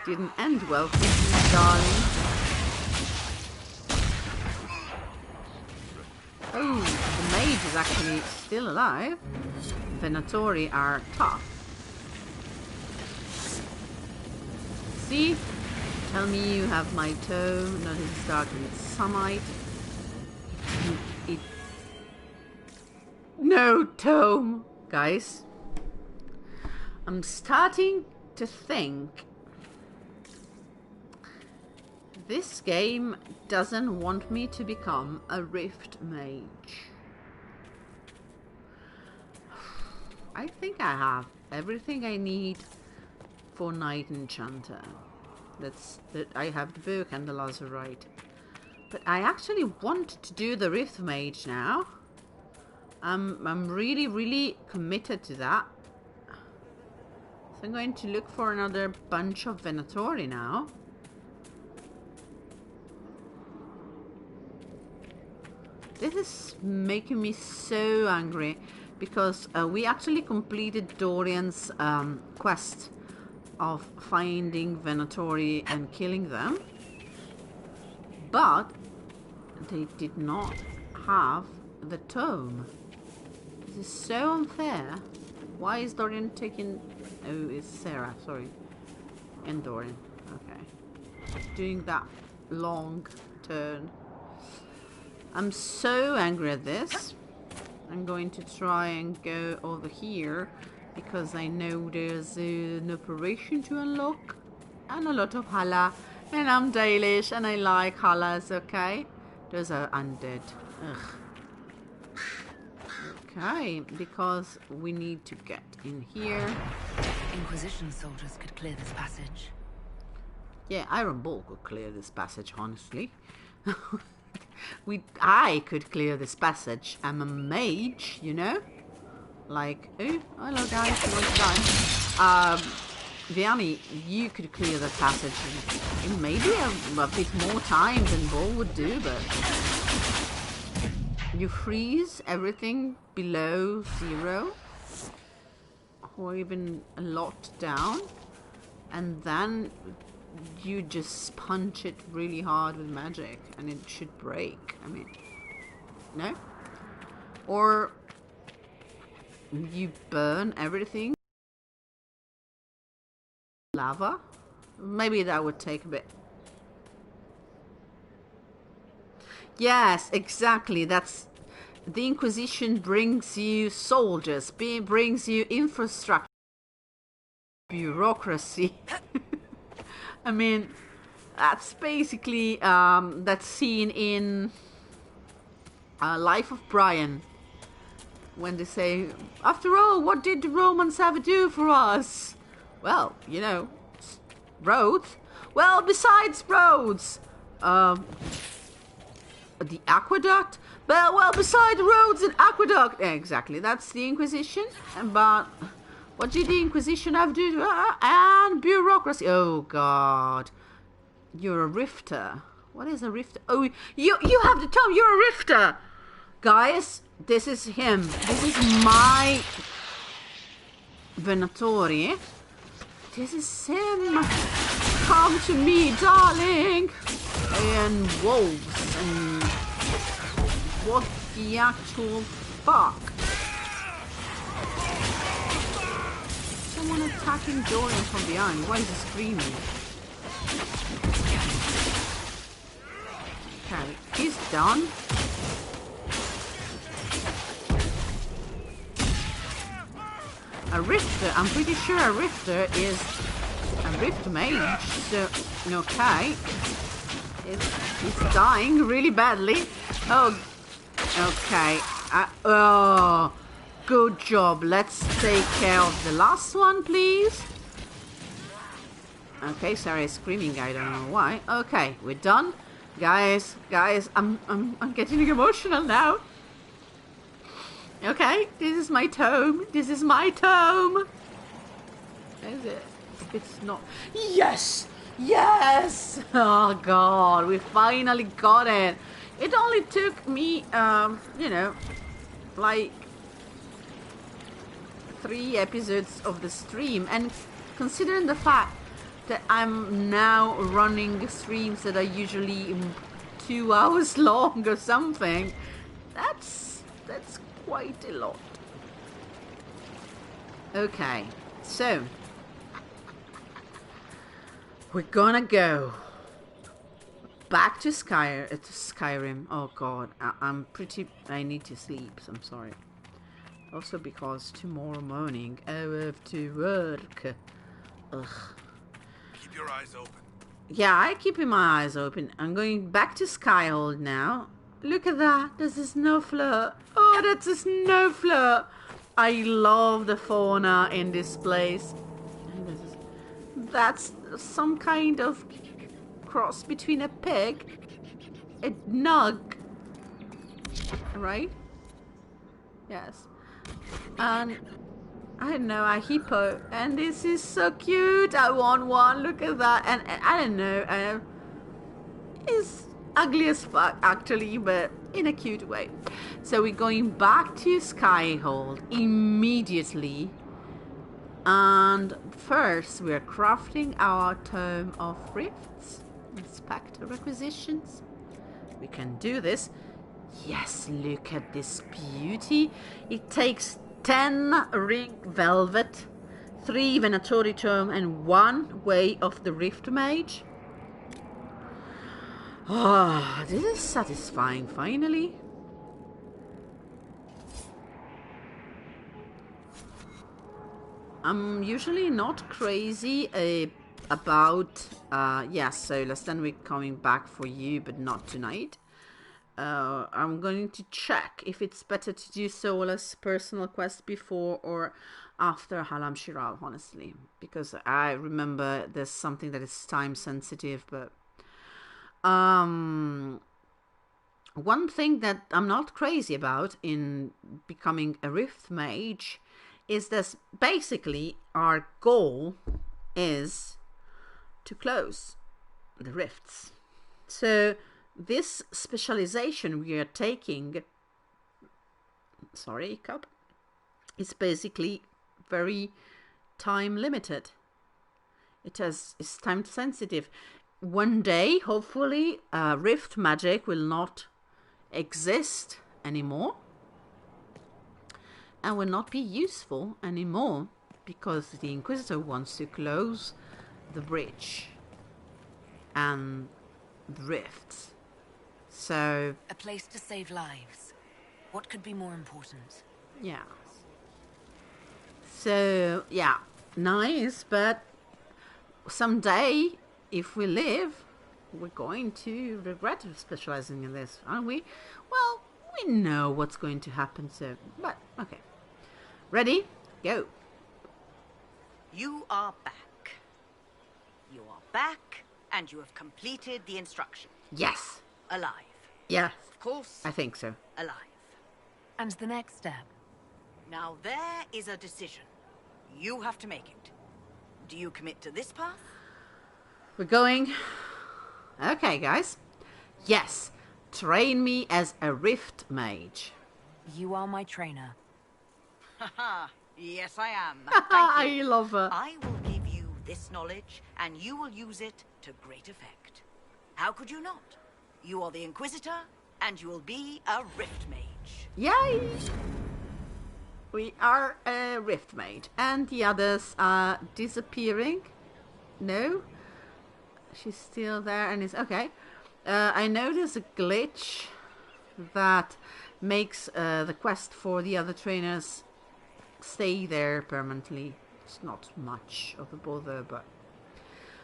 Didn't end well for you, darling. Oh, the mage is actually still alive. Venatori are tough. See? Tell me you have my toe. Notice it's dark and it's sunlight. No tome, guys. I'm starting to think this game doesn't want me to become a Rift Mage. I think I have everything I need for Knight Enchanter. That I have the book and the Lazarite. But I actually want to do the Rift Mage now. I'm really, really committed to that. So I'm going to look for another bunch of Venatori now. This is making me so angry, because we actually completed Dorian's quest of finding Venatori and killing them, but they did not have the tome. This is so unfair. Why is Dorian taking... Oh, it's Sarah, sorry. And Dorian. Okay. Doing that long turn. I'm so angry at this. I'm going to try and go over here, because I know there's an operation to unlock. And a lot of Hala. And I'm Dalish and I like Halas, okay? Those are undead. Ugh. Okay, because we need to get in here. Inquisition soldiers could clear this passage. Yeah, Iron Bull could clear this passage, honestly. I could clear this passage. I'm a mage, you know? Like, oh, hello guys, you want to die? Vianney, you could clear the passage in maybe a bit more time than Bull would do, but... You freeze everything below 0, or even a lot down, and then you just punch it really hard with magic and it should break. I mean, no? Or you burn everything. Lava? Maybe that would take a bit. Yes, exactly. That's the Inquisition brings you soldiers, brings you infrastructure, bureaucracy. I mean, that's basically that scene in Life of Brian when they say, after all, what did the Romans ever do for us? Well, you know, roads. Well, besides roads, the aqueduct. Well, besides roads and aqueduct. Exactly, that's the Inquisition. But what did the Inquisition have to do? And bureaucracy. Oh God, you're a rifter. What is a rifter? Oh, you have the term. You're a rifter, guys. This is him. This is my Venatori. This is him. Come to me, darling. And wolves and what the actual fuck? Someone attacking Dorian from behind. Why is he screaming? Okay, he's done. A rifter, I'm pretty sure a rifter is a rift mage, so, okay. It's dying really badly. Oh, okay. Oh, good job. Let's take care of the last one, please. Okay, sorry, screaming. I don't know why. Okay, we're done, guys. I'm getting emotional now. Okay, this is my tome. This is my tome. Is it? If it's not. Yes! Yes! Oh God, we finally got it. It only took me, you know, like 3 episodes of the stream, and considering the fact that I'm now running streams that are usually 2 hours long or something, that's quite a lot. Okay, so we're gonna go back to Skyrim. Oh God, I need to sleep. So I'm sorry. Also because tomorrow morning I have to work. Ugh. Keep your eyes open. Yeah, I keeping my eyes open. I'm going back to Skyhold now. Look at that. There's a snowflake. Oh, that's a snowflake. I love the fauna in this place. That's some kind of cross between a pig, a nug, right? Yes. And I don't know, a hippo. And this is so cute. I want one. Look at that. And I don't know. It's ugly as fuck, actually, but in a cute way. So we're going back to Skyhold immediately. And first, we're crafting our Tome of Rifts. Inspect the requisitions. We can do this. Yes, look at this beauty. It takes 10 ring velvet, 3 Venatori Tome, and 1 Way of the Rift Mage. Ah, this is satisfying, finally. I'm usually not crazy about, yes, Solas, then we're coming back for you, but not tonight. I'm going to check if it's better to do Solas' personal quest before or after Halam Shiral, honestly. Because I remember there's something that is time sensitive, but one thing that I'm not crazy about in becoming a Rift Mage is that basically our goal is to close the rifts. So this specialization we are taking, sorry, Cup, is basically very time limited. It's time sensitive. One day, hopefully, rift magic will not exist anymore. And will not be useful anymore. Because the Inquisitor wants to close the bridge. And the rifts. So... A place to save lives. What could be more important? Yeah. So, yeah. Nice, but... someday, if we live, we're going to regret specializing in this, aren't we? Well, we know what's going to happen, so... but, okay. Ready? Go. You are back. You are back, and you have completed the instruction. Yes. Alive. Yes. Of course. I think so. Alive. And the next step? Now there is a decision. You have to make it. Do you commit to this path? We're going... okay, guys. Yes. Train me as a rift mage. You are my trainer. Haha. Yes, I am. I love her. I will give you this knowledge, and you will use it to great effect. How could you not? You are the Inquisitor, and you will be a Rift Mage. Yay! We are a Rift Mage. And the others are disappearing. No? She's still there and is... okay. I know there's a glitch that makes the quest for the other trainers... stay there permanently. It's not much of a bother, but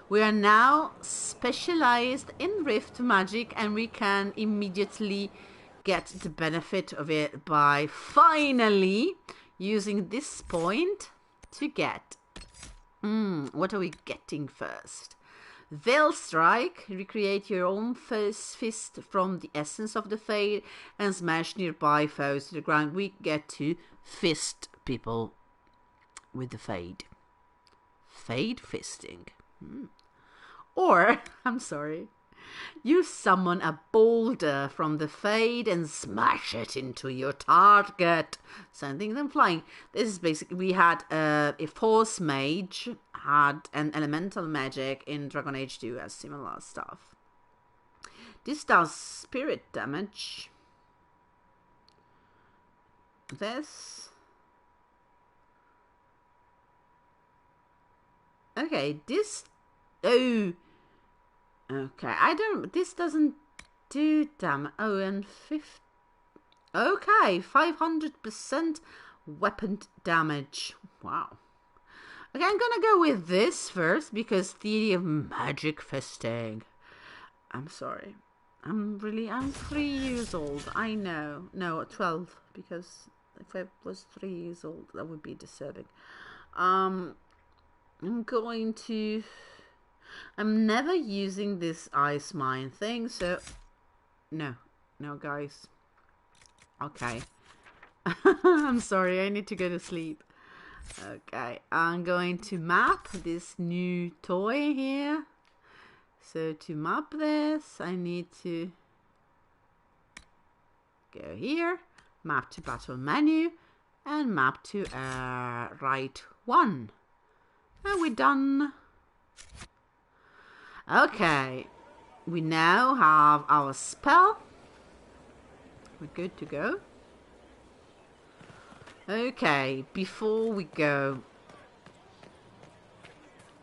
we are now specialized in rift magic, and we can immediately get the benefit of it by finally using this point to get what are we getting first? Veil Strike. Recreate your own fist from the essence of the Fade and smash nearby foes to the ground. We get to fist people with the Fade. Fade fisting. Or, I'm sorry, you summon a boulder from the Fade and smash it into your target, sending them flying. This is basically, we had a Force Mage, had an Elemental Magic in Dragon Age 2 as similar stuff. This does spirit damage. This... okay, this... oh... okay, I don't... this doesn't do damage. Oh, and 50... okay, 500% weapon damage. Wow. Okay, I'm gonna go with this first, because Theory of Magic Fisting. I'm sorry. I'm 3 years old. I know. No, 12, because if I was 3 years old, that would be disturbing. I'm going to... I'm never using this Ice Mine thing, so... no, guys. Okay. I'm sorry, I need to go to sleep. Okay, I'm going to map this new toy here. So to map this, I need to go here, map to battle menu, and map to right one. And we're done. Okay, we now have our spell. We're good to go. Okay, before we go,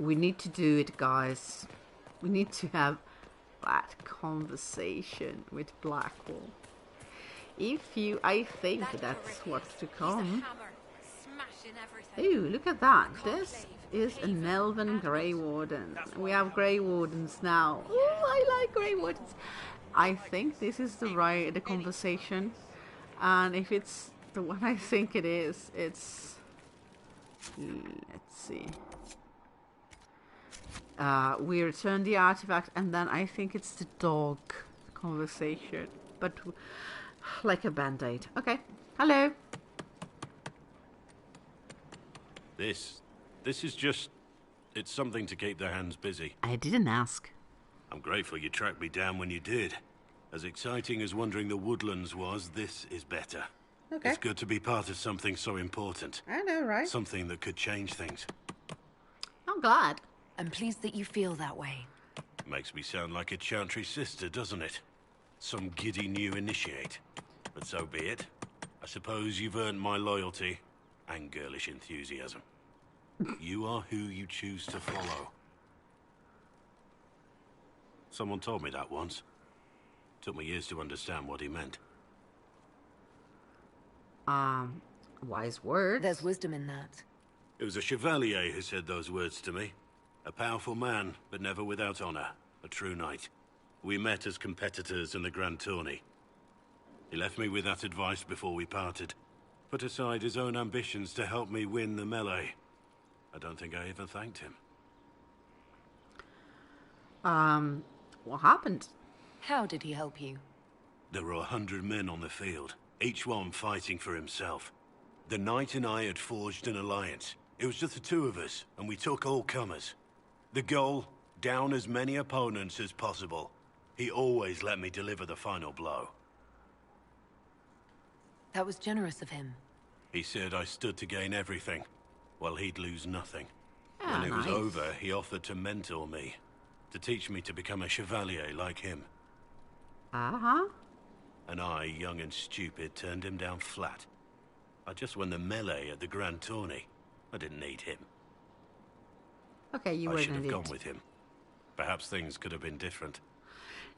we need to do it, guys. We need to have that conversation with Blackwall. I think that's what's to come. Ooh, look at that. This is an Elven Grey Warden. We have Grey Wardens now. Ooh, I like Grey Wardens. I think this is the conversation. And if it's the one I think it is, it's... let's see. We return the artifact, and then I think it's the dog conversation. But like a band-aid. Okay. Hello. This is just... it's something to keep their hands busy. I didn't ask. I'm grateful you tracked me down when you did. As exciting as wandering the woodlands was, this is better. Okay. It's good to be part of something so important. I know, right? Something that could change things. I'm glad. I'm pleased that you feel that way. Makes me sound like a Chantry sister, doesn't it? Some giddy new initiate. But so be it. I suppose you've earned my loyalty and girlish enthusiasm. You are who you choose to follow. Someone told me that once. Took me years to understand what he meant. Wise words. There's wisdom in that. It was a chevalier who said those words to me. A powerful man, but never without honor. A true knight. We met as competitors in the Grand Tourney. He left me with that advice before we parted. Put aside his own ambitions to help me win the melee. I don't think I even thanked him. What happened? How did he help you? There were 100 men on the field, each one fighting for himself. The knight and I had forged an alliance. It was just the two of us, and we took all comers. The goal, down as many opponents as possible. He always let me deliver the final blow. That was generous of him. He said I stood to gain everything, while he'd lose nothing. Ah, When it was nice. over, he offered to mentor me, to teach me to become a chevalier like him. Uh-huh. And I, young and stupid, turned him down flat. I just won the melee at the Grand Tourney. I didn't need him. Okay, you I were should an have idiot. gone with him. Perhaps things could have been different.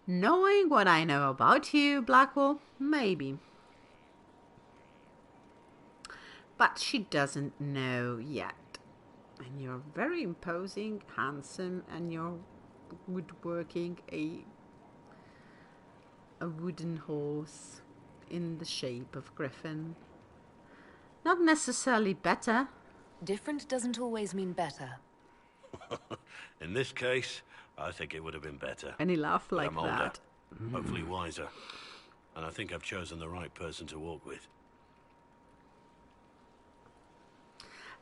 Knowing what I know about you, Blackwell, maybe. But she doesn't know yet. And you're very imposing, handsome, and you're woodworking a wooden horse in the shape of griffin. Not necessarily better. Different doesn't always mean better. In this case, I think it would have been better. And he laughed But like I'm older, that. hopefully wiser. And I think I've chosen the right person to walk with.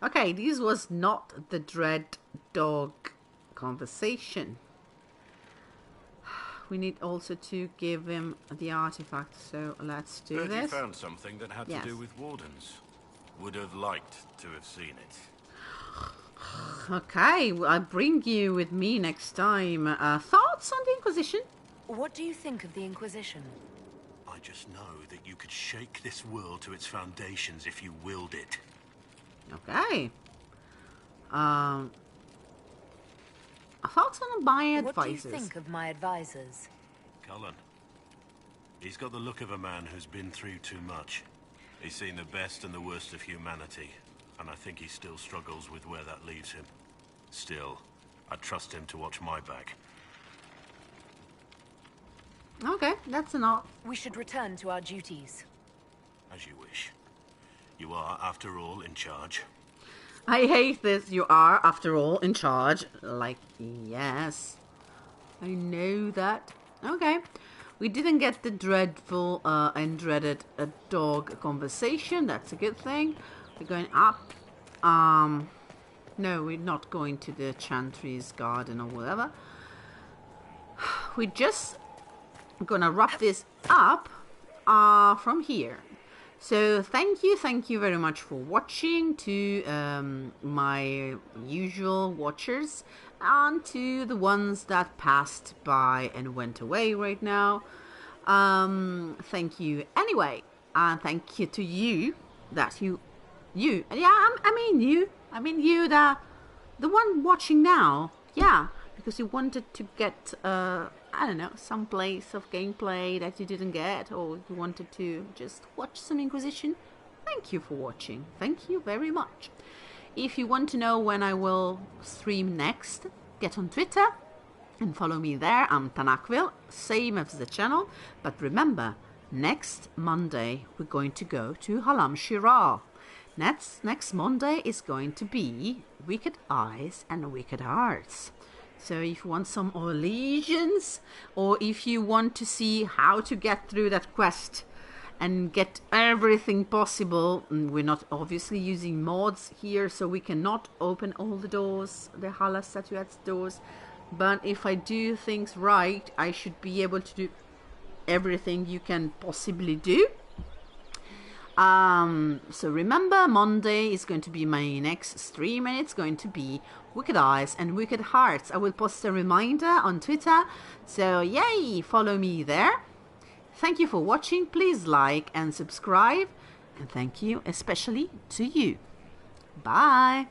Okay, this was not the dread dog conversation. We need also to give him the artifact, so let's do Heard you this. found something that had Yes. to do with wardens. Would have liked to have seen it. Okay, I'll bring you with me next time. Thoughts on the Inquisition? What do you think of the Inquisition? I just know that you could shake this world to its foundations if you willed it. Okay. Thoughts on my What do you advisors? think of my advisors? Cullen. He's got the look of a man who's been through too much. He's seen the best and the worst of humanity, and I think he still struggles with where that leaves him. Still, I trust him to watch my back. Okay, that's enough. We should return to our duties. As you wish. You are, after all, in charge. I hate this. You are, after all, in charge. Like, yes. I know that. Okay. We didn't get the dreadful and dreaded dog conversation. That's a good thing. We're going up. No, we're not going to the Chantry's garden or whatever. We're just gonna wrap this up from here. So thank you very much for watching, to my usual watchers and to the ones that passed by and went away right now. Thank you anyway, and thank you to you that you I mean you, the one watching now, yeah, because you wanted to get I don't know, some place of gameplay that you didn't get, or you wanted to just watch some Inquisition. Thank you for watching. Thank you very much. If you want to know when I will stream next, get on Twitter and follow me there. I'm Tanachvil, same as the channel. But remember, next Monday we're going to go to Halam Shirar. Next Monday is going to be Wicked Eyes and Wicked Hearts. So if you want some legions, or if you want to see how to get through that quest and get everything possible, and we're not obviously using mods here, so we cannot open all the doors, the Hala Statuette's doors. But if I do things right, I should be able to do everything you can possibly do. So remember, Monday is going to be my next stream, and it's going to be Wicked Eyes and Wicked Hearts. I will post a reminder on Twitter, so yay, follow me there. Thank you for watching. Please like and subscribe, and thank you especially to you. Bye.